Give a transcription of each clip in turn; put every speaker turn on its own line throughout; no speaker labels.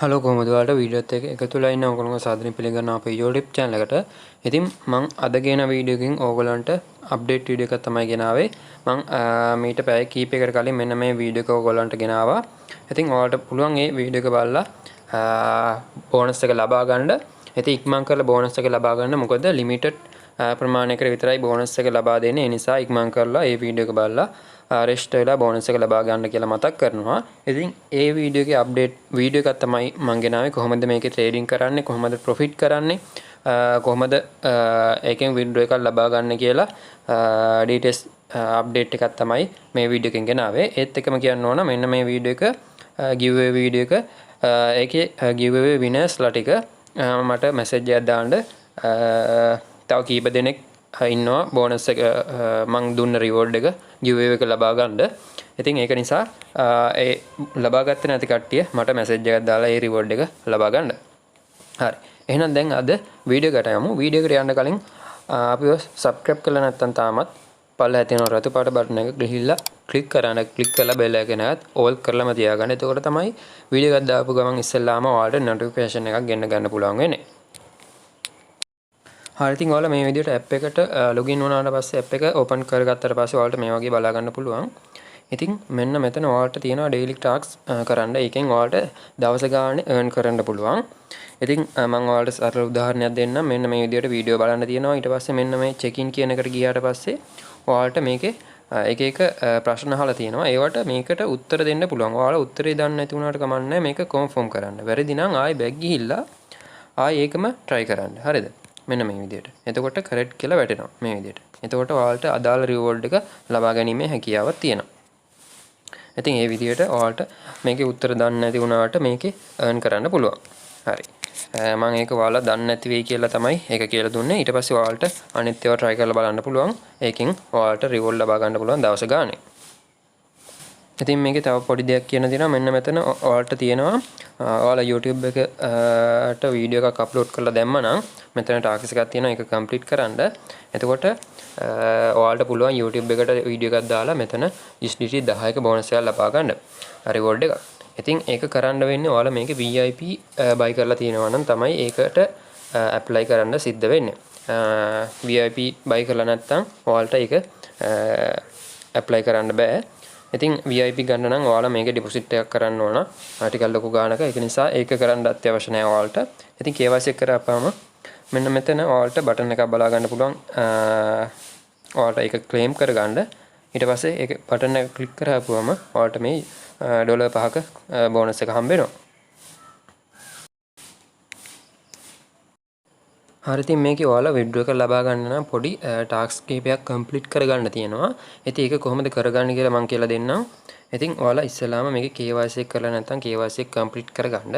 Hello කොහොමද ඔයාලට වීඩියෝත් එක එකතු වෙලා ඉන්න ඕගොල්ලෝ සාදරයෙන් පිළිගන්නවා අපේ YouTube channel එකට. ඉතින් මම අද ගෙන වීඩියෝ එකකින් ඕගොල්ලන්ට අප්ඩේට් වීඩියෝ එකක් තමයි ගෙනාවේ. මම මීට පැය කීපයකට කලින් මෙන්න මේ වීඩියෝ එක ඕගොල්ලන්ට ගෙනාවා. ඉතින් ඔයාලට පුළුවන් මේ වීඩියෝ එක බලලා බෝනස් එක ලබා ගන්න. ඉතින් ඉක්මන් කරලා බෝනස් එක ලබා ගන්න. මොකද ලිමිටඩ් ප්‍රමාණයකට විතරයි බෝනස් එක ලබා දෙන්නේ. ඒ නිසා ඉක්මන් කරලා මේ වීඩියෝ එක බලලා රෙජිස්ටර් වෙලා බෝනස් එක ලබා ගන්න කියලා මතක් කරනවා. ඉතින් ඒ වීඩියෝ එකේ අප්ඩේට් වීඩියෝ එකක් තමයි මම ගෙනාවේ. කොහොමද මේකේ ට්‍රේඩින් කරන්නේ, කොහොමද ප්‍රොෆිට් කරන්නේ, කොහොමද ඒකෙන් වින්ඩෝ එකක් ලබා ගන්න කියලා ඩීටේල්ස් අප්ඩේට් එකක් තමයි මේ වීඩියෝ එකෙන් ගෙනාවේ. ඒත් එකම කියන්න ඕන මෙන්න මේ වීඩියෝ එක giveaway වීඩියෝ එක. ඒකේ giveaway winners ලා ටික මට මැසේජ් එකක් දාන්න. තව කීප දෙනෙක් ඉන්නවා බෝනස් එක මං දුන්න රිවෝඩ් එක giveaway එක ලබා ගන්න. ඉතින් ඒක නිසා ඒ ලබා ගත්තේ නැති කට්ටිය මට මැසේජ් එකක් දාලා ඒ රිවෝඩ් එක ලබා ගන්න. හරි. එහෙනම් දැන් අද වීඩියෝ එකට යමු. වීඩියෝ එකට යන්න කලින් අපිව subscribe කරලා නැත්නම් තාමත් පල්ලෙහා තියෙන රතු පාට බටන් එක ගිහිල්ලා ක්ලික් කරන්න. ක්ලික් කරලා බෙල් එක නැත් ඕල් කරලාම තියාගන්න. එතකොට තමයි වීඩියෝ එකක් දාපු ගමන් ඉස්සෙල්ලාම ඔයාලට notification එකක් ගන්න පුළුවන් වෙන්නේ. හරි ඉතින් ඔයාලා මේ විදිහට app එකට login වුණාට පස්සේ app එක open කරගත්තට පස්සේ ඔයාලට මේ වගේ බලා ගන්න පුළුවන්. ඉතින් මෙන්න මෙතන ඔයාලට තියෙනවා daily tasks කරන්න. ඒකෙන් ඔයාලට දවස ගානේ earn කරන්න පුළුවන්. ඉතින් මම ඔයාලට සරල උදාහරණයක් දෙන්නම්. මෙන්න මේ විදිහට වීඩියෝ බලන්න තියෙනවා. ඊට පස්සේ මෙන්න මේ check in කියන එකට ගියාට පස්සේ ඔයාලට මේකේ එක එක ප්‍රශ්න අහලා තියෙනවා. ඒවට මේකට උත්තර දෙන්න පුළුවන්. ඔයාලා උත්තරේ දන්නේ නැති වුණාට කමක් නැහැ. මේක confirm කරන්න. වැරදි නම් ආයෙ back ගිහිල්ලා ආයෙ ඒකම try කරන්න. හරිද? මෙන්න මේ විදිහට. එතකොට correct කියලා වැටෙනවා මේ විදිහට. එතකොට ඔයාලට අදාළ reward එක ලබා ගැනීමේ හැකියාවක් තියෙනවා. ඉතින් මේ විදිහට ඔයාලට මේකේ උත්තර දන්නේ නැති වුණාට මේකේ earn කරන්න පුළුවන්. හරි. මම ඒක ඔයාලා දන්නේ නැති වෙයි කියලා තමයි ඒක කියලා දුන්නේ. ඊට පස්සේ ඔයාලට අනිත් ඒවා try කරලා බලන්න පුළුවන්. ඒකෙන් ඔයාලට reward ලබා ගන්න පුළුවන් දවස ගානේ. ඉතින් මේකේ තව පොඩි දෙයක් කියන දෙනවා. මෙන්න මෙතන ඔයාලට තියෙනවා ඔයාලා YouTube එකට වීඩියෝ එකක් අප්ලෝඩ් කරලා දැම්මනම් මෙතන ටාස්ක් එකක් තියෙනවා. ඒක කම්ප්ලීට් කරන්න. එතකොට ඔයාලට පුළුවන් YouTube එකට වීඩියෝ එකක් දාලා මෙතන USDT 10ක බෝනස් එකක් ලබා ගන්න. රිවෝඩ් එකක්. ඉතින් ඒක කරන්න වෙන්නේ ඔයාලා මේකේ VIP buy කරලා තියෙනවා නම් තමයි ඒකට apply කරන්න සිද්ධ වෙන්නේ. VIP buy කරලා නැත්නම් ඔයාලට ඒක apply කරන්න බෑ. ඉතින් VIP ගන්න නම් ඔයාලා මේකේ ඩිපොසිට් එකක් කරන්න ඕන. ටිකක් ලොකු ගාණක. ඒක නිසා ඒක කරන්න අත්‍යවශ්‍ය නැහැ ඔයාලට. ඉතින් KYC එක කරාපම මෙන්න මෙතන ඔයාලට බටන් එකක් බලා ගන්න පුළුවන්. ඔයාලට ඒක ක්ලේම් කරගන්න. ඊට පස්සේ ඒක බටන් එක ක්ලික් කරාපුවම ඔයාලට මේ ඩොලර් 5ක බෝනස් එක හම්බ වෙනවා. හරි ඉතින් මේකේ ඔයාලා withdraw එක ලබා ගන්න නම් පොඩි ටාස්ක් කීපයක් කම්ප්ලීට් කරගන්න තියෙනවා. ඉතින් ඒක කොහොමද කරගන්නේ කියලා මම කියලා දෙන්නම්. ඉතින් ඔයාලා ඉස්සෙල්ලාම මේකේ KYC එක කරලා නැත්නම් KYC එක කම්ප්ලීට් කරගන්න.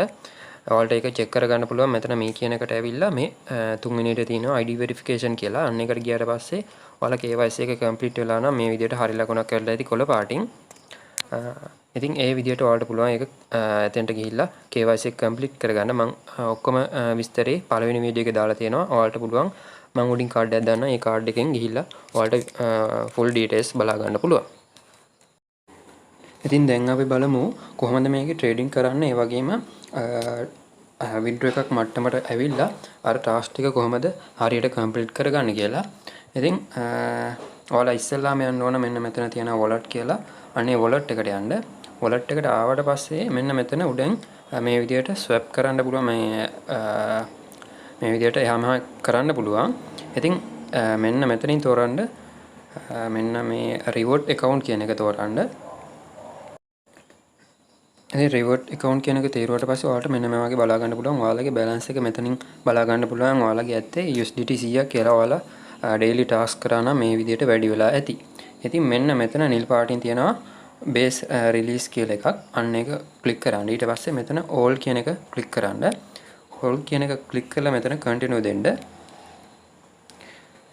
ඔයාලට ඒක චෙක් කරගන්න පුළුවන්. මෙතන මේ කියන එකට ඇවිල්ලා මේ තුන්වෙනි එකට තියෙනවා ID verification කියලා. අන්න එකට ගියාට පස්සේ ඔයාලා KYC එක කම්ප්ලීට් වෙලා නම් මේ විදිහට හරි ලකුණක් කරලා ඇති කොළ පාටින්. ඉතින් ඒ විදිහට ඔයාලට පුළුවන් ඒක එතෙන්ට ගිහිල්ලා KYC එක කම්ප්ලීට් කරගන්න. මම ඔක්කොම විස්තරේ පළවෙනි වීඩියෝ එකේ දාලා තියෙනවා. ඔයාලට පුළුවන් මම උඩින් කාඩ් එකක් දාන්නම්. ඒ කාඩ් එකෙන් ගිහිල්ලා ඔයාලට full details බලා ගන්න පුළුවන්. ඉතින් දැන් අපි බලමු කොහොමද මේකේ ට්‍රේඩින් කරන්න. ඒ වගේම withdraw එකක් මට්ටමට ඇවිල්ලා අර ටාස්ක් ටික කොහොමද හරියට කම්ප්ලීට් කරගන්න කියලා. ඉතින් ඔයාලා ඉස්සෙල්ලාම යන්න ඕන මෙන්න මෙතන තියෙන wallet කියලා. අනේ wallet එකට යන්න. wallet එකට ආවට පස්සේ මෙන්න මෙතන උඩෙන් මේ විදිහට swap කරන්න පුළුවන්. මේ විදිහට එහාම කරන්න පුළුවන්. ඉතින් මෙන්න මෙතනින් තෝරන්න මෙන්න මේ reward account කියන එක තෝරන්න. ඉතින් reward account කියන එක තේරුවාට පස්සේ ඔයාලට මෙන්න මේ වගේ බලා ගන්න පුළුවන්. ඔයාලගේ balance එක මෙතනින් බලා ගන්න පුළුවන්. ඔයාලගේ ඇත්තේ USDT 100ක් කියලා ඔයාලා daily task කරා නම් මේ විදිහට වැඩි වෙලා ඇති. ඉතින් මෙන්න මෙතන නිල් පාටින් තියෙනවා base release කියලා එකක්. අන්න ඒක ක්ලික් කරන්න. ඊට පස්සේ මෙතන all කියන එක ක්ලික් කරන්න. all කියන එක ක්ලික් කරලා මෙතන continue දෙන්න.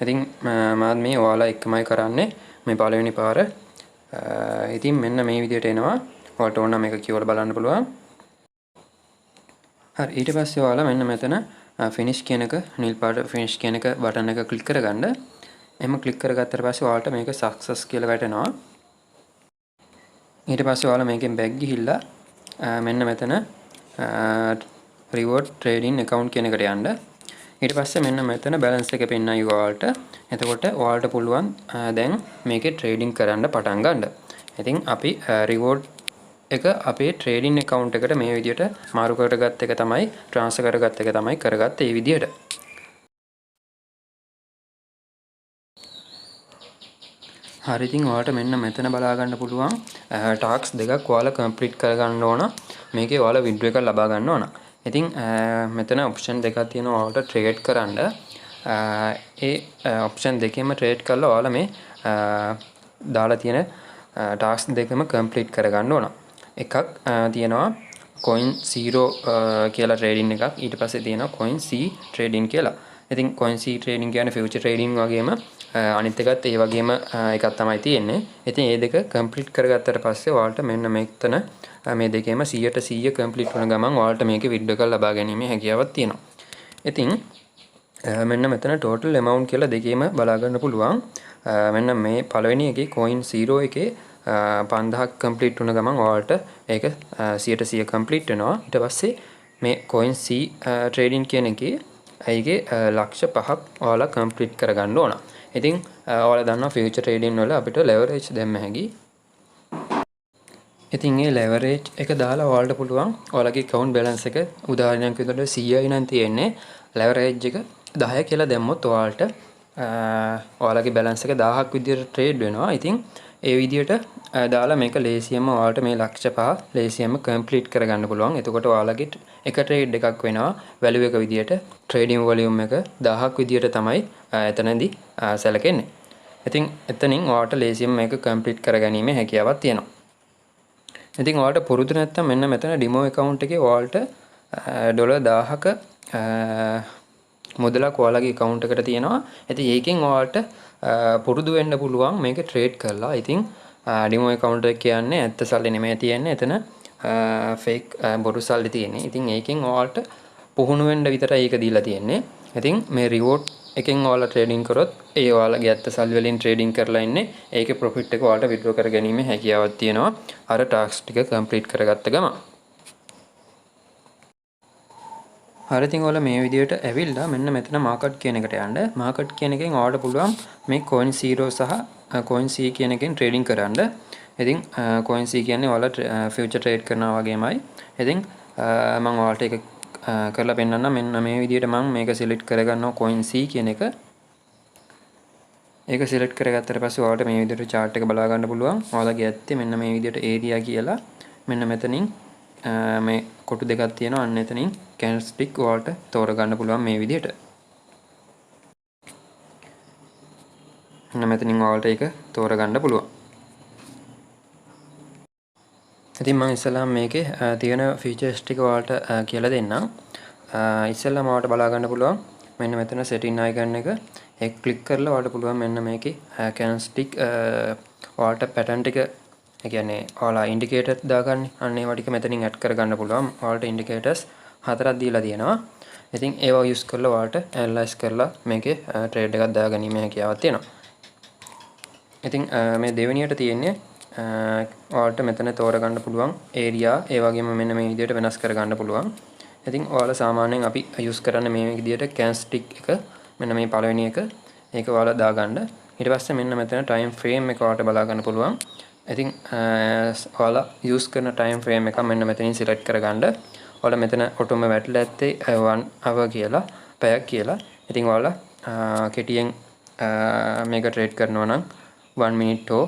ඉතින් මම මේ ඔයාලා එකමයි කරන්නේ මේ පළවෙනි පාර. ඉතින් මෙන්න මේ විදිහට එනවා. ඔයාලට ඕන නම් මේක කියවලා බලන්න පුළුවන්. හරි ඊට පස්සේ ඔයාලා මෙන්න මෙතන finish කියන එක නිල් පාට finish කියන එක බටන් එක ක්ලික් කරගන්න. එහෙම ක්ලික් කරගත්තට පස්සේ ඔයාලට මේක success කියලා වැටෙනවා. ඊට පස්සේ ඔයාලා මේකෙන් back ගිහිල්ලා මෙන්න මෙතන reward trading account කියන එකට යන්න. ඊට පස්සේ මෙන්න මෙතන balance එක පෙන්නයි ඔයාලට. එතකොට ඔයාලට පුළුවන් දැන් මේකේ trading කරන්න පටන් ගන්න. ඉතින් අපි reward එක අපේ trading account එකට මේ විදිහට මාරු කරගත්ත එක තමයි transfer කරගත්ත එක තමයි කරගත්තේ මේ විදිහට. හරි ඉතින් ඔයාලට මෙන්න මෙතන බලා ගන්න පුළුවන් ටාස්ක් දෙකක් ඔයාලා කම්ප්ලීට් කරගන්න ඕන. මේකේ ඔයාලා විඩ්‍රෝ එකක් ලබා ගන්න ඕන. ඉතින් මෙතන ඔප්ෂන් දෙකක් තියෙනවා ඔයාලට ට්‍රේඩ් කරන්න. ඒ ඔප්ෂන් දෙකෙන්ම ට්‍රේඩ් කරලා ඔයාලා මේ දාලා තියෙන ටාස්ක් දෙකම කම්ප්ලීට් කරගන්න ඕන. එකක් තියෙනවා coin 0 කියලා ට්‍රේඩින් එකක්. ඊට පස්සේ තියෙනවා coin C trading කියලා. ඉතින් coin C trading කියන්නේ future trading වගේම අනිත් එකත් ඒ වගේම එකක් තමයි තියෙන්නේ. ඉතින් මේ දෙක කම්ප්ලීට් කරගත්තට පස්සේ ඔයාලට මෙන්න මෙතන මේ දෙකේම 100% කම්ප්ලීට් වුණ ගමන් ඔයාලට මේකේ විඩ්‍රෝ එකක් ලබා ගැනීමේ හැකියාවක් තියෙනවා. ඉතින් මෙන්න මෙතන total amount කියලා දෙකේම බලා ගන්න පුළුවන්. මෙන්න මේ පළවෙනි එකේ coin 0 එකේ 5000ක් කම්ප්ලීට් වුණ ගමන් ඔයාලට ඒක 100% කම්ප්ලීට් වෙනවා. ඊට පස්සේ මේ coin C trading කියන එකේ ඒකේ ලක්ෂ 5ක් ඔයාලා කම්ප්ලීට් කරගන්න ඕන. ඉතින් ඔයාලා දන්නවා ෆියුචර් ට්‍රේඩින් වල අපිට ලෙවරේජ් දෙන්න හැකි. ඉතින් මේ ලෙවරේජ් එක දාලා ඔයාලට පුළුවන් ඔයාලගේ account balance එක උදාහරණයක් විදිහට 100යි නම් තියෙන්නේ ලෙවරේජ් එක 10 කියලා දැම්මොත් ඔයාලට ඔයාලගේ balance එක 1000ක් විදිහට ට්‍රේඩ් වෙනවා. ඉතින් ඒ විදිහට දාලා මේක ලේසියෙන්ම ඔයාලට මේ ලක්ෂ 5 ලේසියෙන්ම කම්ප්ලීට් කරගන්න පුළුවන්. එතකොට ඔයාලගේ එක ට්‍රේඩ් එකක් වෙනවා වැලියු එක විදිහට ට්‍රේඩින් වොලියුම් එක 1000ක් විදිහට තමයි එතනදී සැලකෙන්නේ. ඉතින් එතනින් ඔයාලට ලේසියෙන් මේක කම්ප්ලීට් කරගැනීමේ හැකියාවක් තියෙනවා. ඉතින් ඔයාලට පුරුදු නැත්නම් මෙන්න මෙතන ඩෙමෝ account එකේ ඔයාලට $1000ක මුදලක් ඔයාලගේ account එකට තියෙනවා. ඉතින් ඒකෙන් ඔයාලට පුරුදු වෙන්න පුළුවන් මේක ට්‍රේඩ් කරලා. ඉතින් ඩෙමෝ account එක කියන්නේ ඇත්ත සල්ලි නෙමෙයි තියෙන්නේ. එතන ෆේක් බොරු සල්ලි තියෙන්නේ. ඉතින් ඒකෙන් ඔයාලට පුහුණු වෙන්න විතරයි ඒක දීලා තියෙන්නේ. ඉතින් මේ reward එකෙන් ඔයාලා ට්‍රේඩින් කරොත් ඒ ඔයාලගේ ඇත්ත සල්ලි වලින් ට්‍රේඩින් කරලා ඉන්නේ. ඒකේ ප්‍රොෆිට් එක ඔයාලට විඩ්‍රෝ කර ගැනීම හැකියාවක් තියෙනවා. අර ටාස්ක් ටික කම්ප්ලීට් කරගත්ත ගමන්. හරි ඉතින් ඔයාලා මේ විදිහට ඇවිල්ලා මෙන්න මෙතන මාකට් කියන එකට යන්න. මාකට් කියන එකෙන් ඔයාලට පුළුවන් මේ coin 0 සහ coin C කියන එකෙන් ට්‍රේඩින් කරන්න. ඉතින් coin C කියන්නේ ඔයාලා ෆියුචර් ට්‍රේඩ් කරනවා වගේමයි. ඉතින් මම ඔයාලට ඒක කරලා පෙන්නන්න. මෙන්න මේ විදිහට මම මේක සිලෙක්ට් කරගන්නවා coin C කියන එක. ඒක සිලෙක්ට් කරගත්තට පස්සේ ඔයාලට මේ විදිහට chart එක බලා ගන්න පුළුවන්. ඔයාලගේ ඇත්තේ මෙන්න මේ විදිහට area කියලා මෙන්න මෙතනින් මේ කොටු දෙකක් තියෙනවා. අන්න එතනින් candlestick ඔයාලට තෝරගන්න පුළුවන් මේ විදිහට. මෙන්න මෙතනින් ඔයාලට ඒක තෝරගන්න පුළුවන්. ඉතින් මම ඉස්සෙල්ලාම මේකේ තියෙන features ටික ඔයාලට කියලා දෙන්නම්. ඉස්සෙල්ලාම ඔයාලට බලා ගන්න පුළුවන් මෙන්න මෙතන setting icon එක ඒක ක්ලික් කරලා ඔයාලට පුළුවන් මෙන්න මේකේ candlestick ඔයාලට pattern ටික ඒ කියන්නේ ඔයාලා indicators දාගන්නේ අන්න ඒවා ටික මෙතනින් add කරගන්න පුළුවන්. ඔයාලට indicators 4ක් දීලා තියෙනවා. ඉතින් ඒවා use කරලා ඔයාලට analyze කරලා මේකේ trade එකක් දාගැනීමේ හැකියාවක් තියෙනවා. ඉතින් මේ දෙවෙනියට තියෙන්නේ ඔයාලට මෙතන තෝරගන්න පුළුවන් area ඒ වගේම මෙන්න මේ විදිහට වෙනස් කරගන්න පුළුවන්. ඉතින් ඔයාලා සාමාන්‍යයෙන් අපි use කරන්නේ මේ විදිහට candlestick එක මෙන්න මේ පළවෙනි එක ඒක ඔයාලා දාගන්න. ඊට පස්සේ මෙන්න මෙතන time frame එක ඔයාලට බලා ගන්න පුළුවන්. ඉතින් ඔයාලා use කරන time frame එක මෙන්න මෙතනින් select කරගන්න. ඔයාලා මෙතන ඔටෝම වැටලා ඇත්තේ 1 hour කියලා පැයක් කියලා. ඉතින් ඔයාලා කෙටියෙන් මේක ට්‍රේඩ් කරනවා නම් 1 minute or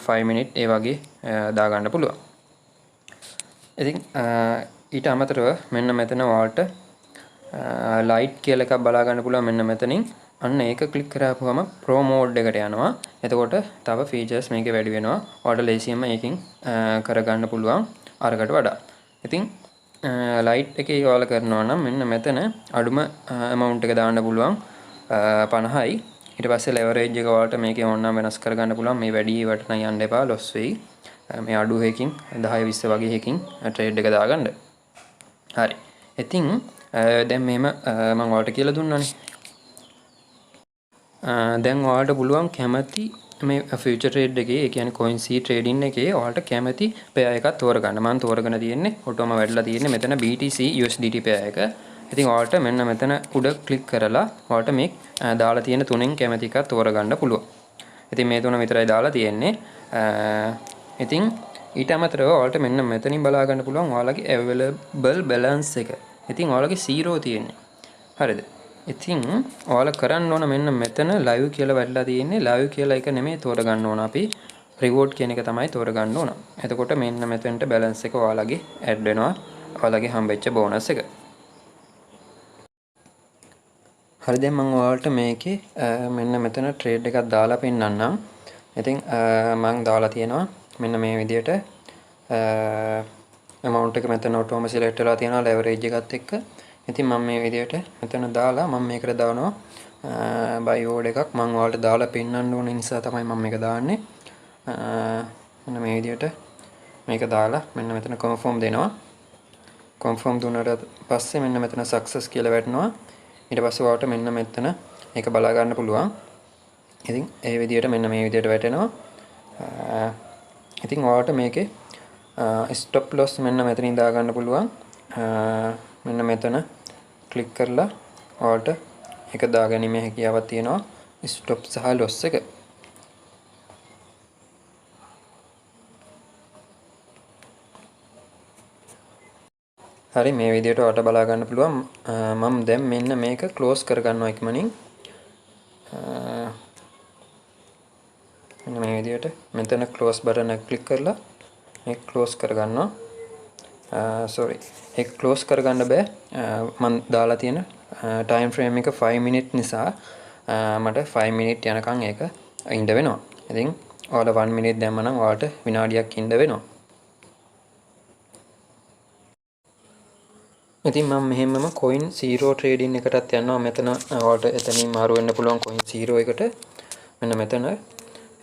5 minute ඒ වගේ දාගන්න පුළුවන්. ඉතින් ඊට අමතරව මෙන්න මෙතන ඔයාලට light කියලා එකක් බලා ගන්න පුළුවන් මෙන්න මෙතනින්. අන්න ඒක ක්ලික් කරාපුවම pro mode එකට යනවා. එතකොට තව features මේකේ වැඩි වෙනවා. ඔයාලට ලේසියෙන්ම ඒකෙන් කරගන්න පුළුවන් අරකට වඩා. ඉතින් light එකේ ඔයාලා කරනවා නම් මෙන්න මෙතන අඩුම amount එක දාන්න පුළුවන් 50යි. ඊට පස්සේ leverage එක ඔයාලට මේකේ ඕනනම් වෙනස් කරගන්න පුළුවන්. මේ වැඩි ඒවට නම් යන්න එපා loss වෙයි. මේ අඩු එකකින් 10 20 වගේ එකකින් trade එක දාගන්න. හරි. ඉතින් දැන් මෙහෙම මම ඔයාලට කියලා දුන්නානේ. දැන් ඔයාලට පුළුවන් කැමති මේ ෆියුචර් ට්‍රේඩ් එකේ ඒ කියන්නේ coin C trading එකේ ඔයාලට කැමති pair එකක් තෝරගන්න. මම තෝරගෙන තියෙන්නේ ඔටෝම වැඩිලා තියෙන්නේ මෙතන BTC USDT pair එක. ඉතින් ඔයාලට මෙන්න මෙතන උඩ ක්ලික් කරලා ඔයාලට මේ දාලා තියෙන තුනෙන් කැමති එකක් තෝරගන්න පුළුවන්. ඉතින් මේ තුන විතරයි දාලා තියෙන්නේ. ඉතින් ඊට අමතරව ඔයාලට මෙන්න මෙතනින් බලා ගන්න පුළුවන් ඔයාලගේ available balance එක. ඉතින් ඔයාලගේ 0 තියෙන්නේ. හරිද? ඉතින් ඔයාලා කරන්න ඕන මෙන්න මෙතන live කියලා වැටලා තියෙන්නේ. live කියලා එක නෙමෙයි තෝරගන්න ඕන අපි. reward කියන එක තමයි තෝරගන්න ඕන. එතකොට මෙන්න මෙතනට balance එක ඔයාලගේ add වෙනවා. ඔයාලගේ හම්බෙච්ච bonus එක. හරි දැන් මම ඔයාලට මේකේ මෙන්න මෙතන trade එකක් දාලා පෙන්නන්නම්. ඉතින් මම දාලා තියෙනවා මෙන්න මේ විදිහට amount එක මෙතන automate select වෙලා තියෙනවා leverage එකත් එක්ක. ඉතින් මම මේ විදිහට මෙතන දාලා මම මේකට දානවා buy order එකක් මම ඔයාලට දාලා පෙන්නන්න ඕන නිසා තමයි මම මේක දාන්නේ. මෙන්න මේ විදිහට මේක දාලා මෙන්න මෙතන confirm දෙනවා. confirm දුන්නාට පස්සේ මෙන්න මෙතන success කියලා වැටෙනවා. ඊට පස්සේ ඔයාලට මෙන්න මෙතන ඒක බලා ගන්න පුළුවන්. ඉතින් ඒ විදිහට මෙන්න මේ විදිහට වැටෙනවා. ඉතින් ඔයාලට මේකේ stop loss මෙන්න මෙතනින් දා ගන්න පුළුවන්. මෙන්න මෙතන ක්ලික් කරලා ඔයාලට ඒක දාගැනීමේ හැකියාවක් තියෙනවා stop සහ loss එක. හරි මේ විදිහට ඔයාලට බලා ගන්න පුළුවන්. මම දැන් මෙන්න මේක close කර ගන්නවා ඉක්මනින්. මෙන්න මේ විදිහට මෙතන close button එක ක්ලික් කරලා මේක close කර ගන්නවා. sorry ඒක close කරගන්න බෑ මම දාලා තියෙන time frame එක 5 minute නිසා මට 5 minute යනකම් ඒක ඉඳ වෙනවා. ඉතින් ඔයාලා 1 minute දැම්ම නම් ඔයාලට විනාඩියක් ඉඳ වෙනවා. ඉතින් මම මෙහෙමම coin 0 trading එකටත් යනවා. මෙතන ඔයාලට එතනින් මාරු වෙන්න පුළුවන් coin 0 එකට. මෙන්න මෙතන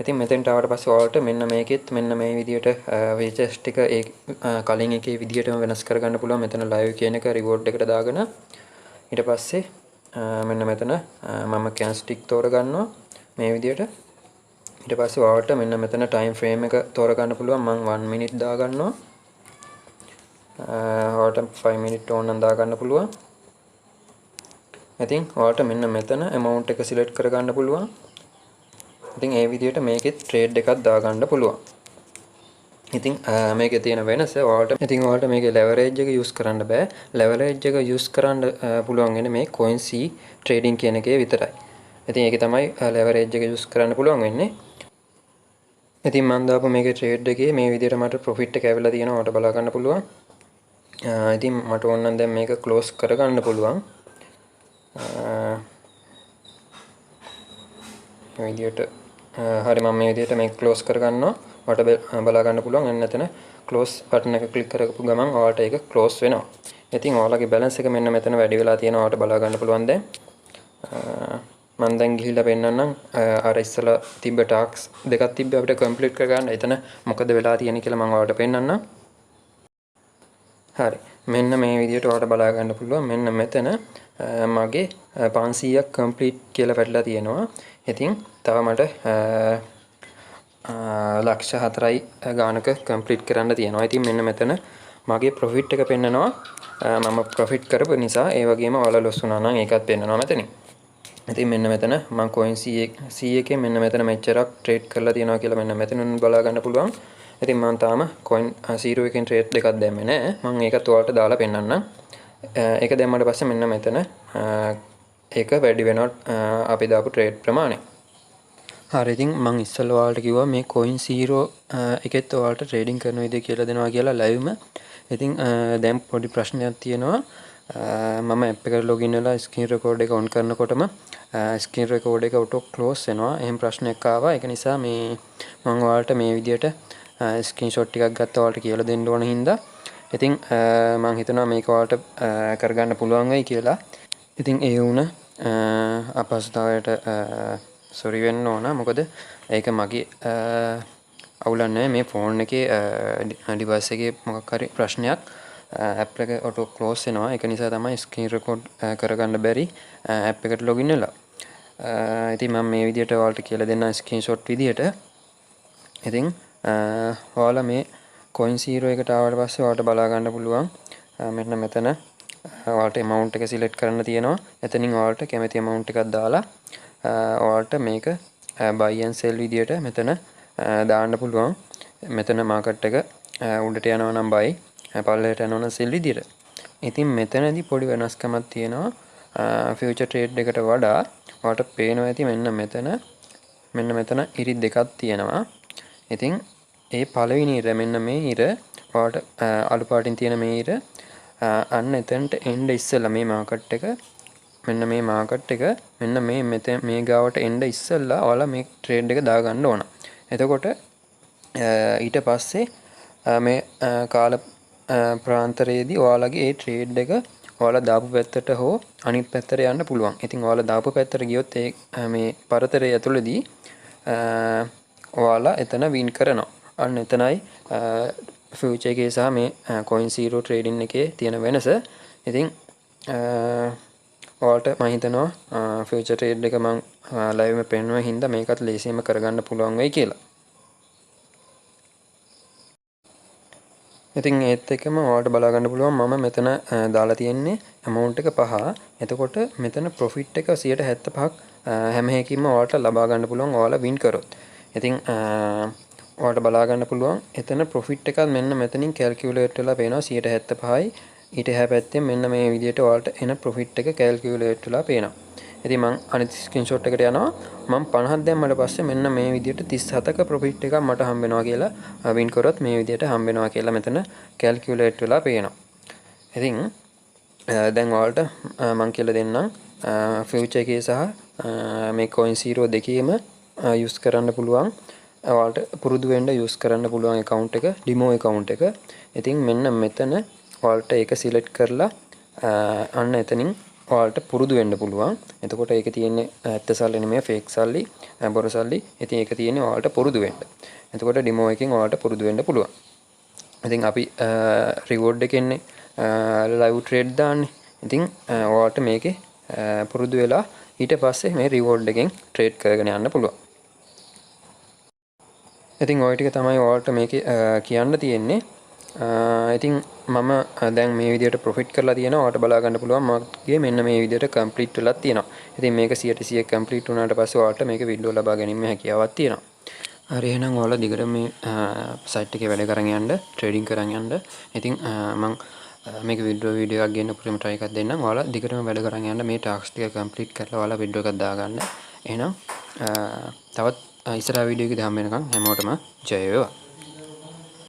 ඉතින් මෙතෙන්ට ආවට පස්සේ ඔයාලට මෙන්න මේකෙත් මෙන්න මේ විදිහට wages ටික ඒ කලින් එකේ විදිහටම වෙනස් කරගන්න පුළුවන්. මෙතන live කියන එක reward එකට දාගෙන ඊට පස්සේ මෙන්න මෙතන මම candlestick තෝරගන්නවා මේ විදිහට. ඊට පස්සේ ඔයාලට මෙන්න මෙතන time frame එක තෝරගන්න පුළුවන්. මම 1 minute දාගන්නවා. ඔයාලට 5 minute ඕන නම් දාගන්න පුළුවන්. ඉතින් ඔයාලට මෙන්න මෙතන amount එක select කරගන්න පුළුවන්. ඉතින් ඒ විදිහට මේකෙත් trade එකක් දාගන්න පුළුවන්. ඉතින් මේකේ තියෙන වෙනස ඔයාලට මේකේ leverage එක use කරන්න බෑ. leverage එක use කරන්න පුළුවන් වෙන්නේ මේ coin C trading කියන එකේ විතරයි. ඉතින් ඒකේ තමයි leverage එක use කරන්න පුළුවන් වෙන්නේ. ඉතින් මම දාපු මේකේ trade එකේ මේ විදිහට මට profit එක ඇවිල්ලා තියෙනවා. ඔයාලට බලා ගන්න පුළුවන්. ඉතින් මට ඕන නම් දැන් මේක close කරගන්න පුළුවන්. මේ විදිහට හරි මම මේ විදිහට මේක close කරගන්නවා. ඔයාලට බලා ගන්න පුළුවන්. එන්න එතන close button එක click කරපු ගමන් ඔයාලට ඒක close වෙනවා. ඉතින් ඔයාලගේ balance එක මෙන්න මෙතන වැඩි වෙලා තියෙනවා. ඔයාලට බලා ගන්න පුළුවන් දැන්. මම දැන් ගිහිල්ලා පෙන්නන්නම්. අර ඉස්සලා තිබ්බ tasks දෙකක් තිබ්බ අපිට complete කරගන්න. එතන මොකද වෙලා තියෙන්නේ කියලා මම ඔයාලට පෙන්නන්නම්. හරි. මෙන්න මේ විදිහට ඔයාලට බලා ගන්න පුළුවන්. මෙන්න මෙතන මගේ 500ක් complete කියලා වැටලා තියෙනවා. ඉතින් තව මට ලක්ෂ 4යි ගානක complete කරන්න තියෙනවා. ඉතින් මෙන්න මෙතන මගේ profit එක පෙන්නනවා. මම profit කරපු නිසා ඒ වගේම ඔයාලා loss වුණා නම් ඒකත් පෙන්නනවා මෙතනින්. ඉතින් මෙන්න මෙතන මම coin C එකේ මෙන්න මෙතන මෙච්චරක් trade කරලා තියෙනවා කියලා මෙන්න මෙතනින් බලා ගන්න පුළුවන්. ඉතින් මම තාම coin 0 එකෙන් trade දෙකක් දැම්මේ නැහැ. මම ඒකත් ඔයාලට දාලා පෙන්නන්නම්. ඒක දැම්මට පස්සේ මෙන්න මෙතන ඒක වැඩි වෙනවා අපි දාපු trade ප්‍රමාණය. හරි ඉතින් මම ඉස්සෙල්ලා ඔයාලට කිව්වා මේ coin 0 එකෙත් ඔයාලට trading කරන විදිය කියලා දෙනවා කියලා liveම. ඉතින් දැන් පොඩි ප්‍රශ්නයක් තියෙනවා. මම app එකට login වෙලා screen record එක on කරනකොටම screen record එක auto close වෙනවා. එහෙම ප්‍රශ්නයක් ආවා. ඒක නිසා මේ මම ඔයාලට මේ විදියට screenshot ටිකක් ගත්තා ඔයාලට කියලා දෙන්න ඕන හින්දා. ඉතින් මම හිතනවා මේක ඔයාලට කරගන්න පුළුවන් වෙයි කියලා. ඉතින් ඒ වුණ අපහසුතාවයට sorry වෙන්න ඕන. මොකද ඒක මගේ අවුලක් නෑ. මේ ෆෝන් එකේ device එකේ මොකක් හරි ප්‍රශ්නයක් app එක auto close වෙනවා. ඒක නිසා තමයි screen record කරගන්න බැරි app එකට login වෙලා. ඉතින් මම මේ විදිහට ඔයාලට කියලා දෙන්නම් ස්ක්‍රීන්ෂොට් විදිහට. ඉතින් ඔයාලා මේ coin 0 එකට ආවට පස්සේ ඔයාලට බලා ගන්න පුළුවන් මෙන්න මෙතන ඔයාලට amount එක select කරන්න තියෙනවා. එතනින් ඔයාලට කැමති amount එකක් දාලා ඔයාලට මේක buy and sell විදිහට මෙතන දාන්න පුළුවන්. මෙතන market එක උඩට යනවා නම් buy, පල්ලෙහාට යනවා නම් sell විදිහට. ඉතින් මෙතනදී පොඩි වෙනස්කමක් තියෙනවා. future trade එකට වඩා ඔයාලට පේනවා ඇති මෙන්න මෙතන ඉරි දෙකක් තියෙනවා. ඉතින් ඒ පළවෙනි ඉර මෙන්න මේ ඉර ඔයාලට අලු පාටින් තියෙන මේ ඉර අන්න එතනට එන්න ඉස්සෙල්ලා මේ මාකට් එක මෙන්න මේ මාකට් එක මෙන්න මේ ගාවට එන්න ඉස්සෙල්ලා ඔයාලා මේ ට්‍රේඩ් එක දාගන්න ඕන. එතකොට ඊට පස්සේ මේ කාල ප්‍රාන්තරයේදී ඔයාලගේ ඒ ට්‍රේඩ් එක ඔයාලා දාපු පැත්තට හෝ අනිත් පැත්තට යන්න පුළුවන්. ඉතින් ඔයාලා දාපු පැත්තට ගියොත් මේ පරතරය ඇතුළේදී ඔයාලා එතන වින් කරනවා. අන්න එතනයි ෆියුචර් එකේ සහ මේ coin 0 trading එකේ තියෙන වෙනස. ඉතින් ඔයාලට මම හිතනවා ෆියුචර් ට්‍රේඩ් එක මම ලයිව් එකේ පෙන්වන හින්දා මේකත් ලේසියෙන්ම කරගන්න පුළුවන් වෙයි කියලා. ඉතින් ඒත් එක්කම ඔයාලට බලා ගන්න පුළුවන් මම මෙතන දාලා තියෙන්නේ amount එක 5. එතකොට මෙතන profit එක 75ක් හැම එකකින්ම ඔයාලට ලබා ගන්න පුළුවන් ඔයාලා win කරොත්. ඉතින් ඔයාලට බලා ගන්න පුළුවන් එතන profit එකත් මෙන්න මෙතනින් calculate වෙලා පේනවා 75යි. ඊට එහා පැත්තෙන් මෙන්න මේ විදිහට ඔයාලට එන profit එක calculate වෙලා පේනවා. ඉතින් මම අනිත් screenshot එකට යනවා. මම 50ක් දැම්මට පස්සේ මෙන්න මේ විදිහට 37ක profit එකක් මට හම්බ වෙනවා කියලා win කරොත් මේ විදිහට හම්බ වෙනවා කියලා මෙතන calculate වෙලා පේනවා. ඉතින් දැන් ඔයාලට මම කියලා දෙන්නම් future එකේ සහ මේ coin 0 දෙකේම use කරන්න පුළුවන්. ඔයාලට පුරුදු වෙන්න use කරන්න පුළුවන් account එක demo account එක. ඉතින් මෙන්න මෙතන ඔයාලට ඒක select කරලා අන්න එතනින් ඔයාලට පුරුදු වෙන්න පුළුවන්. එතකොට ඒකේ තියෙන්නේ ඇත්ත සල්ලි නෙමෙයි fake සල්ලි, බොරු සල්ලි. ඉතින් ඒක තියෙන්නේ ඔයාලට පුරුදු වෙන්න. එතකොට demo එකෙන් ඔයාලට පුරුදු වෙන්න පුළුවන්. ඉතින් අපි reward එකෙන්නේ live trade දාන්නේ. ඉතින් ඔයාලට මේකේ පුරුදු වෙලා ඊට පස්සේ මේ reward එකෙන් trade කරගෙන යන්න පුළුවන්. ඉතින් ඔය ටික තමයි ඔයාලට මේකේ කියන්න තියෙන්නේ. ඉතින් මම දැන් මේ විදිහට ප්‍රොෆිට් කරලා තියෙනවා. ඔයාලට බලා ගන්න පුළුවන් මගේ මෙන්න මේ විදිහට කම්ප්ලීට් වෙලා තියෙනවා. ඉතින් මේක 100% කම්ප්ලීට් වුණාට පස්සේ ඔයාලට මේක වීඩියෝ ලබා ගැනීමේ හැකියාවක් තියෙනවා. හරි එහෙනම් ඔයාලා දිගට මේ සයිට් එකේ වැඩ කරන් යන්න, ට්‍රේඩින් කරන් යන්න. ඉතින් මම මේක වීඩියෝ එකක් ගන්න පුරම try එකක් දෙන්නම්. ඔයාලා දිගටම වැඩ කරන් යන්න මේ ටාස්ක් ටික කම්ප්ලීට් කරලා ඔයාලා වීඩියෝ එකක් දාගන්න. එහෙනම් තවත් ඉස්සරහ වීඩියෝ එකේ හම්බ වෙනකන් හැමෝටම ජය වේවා.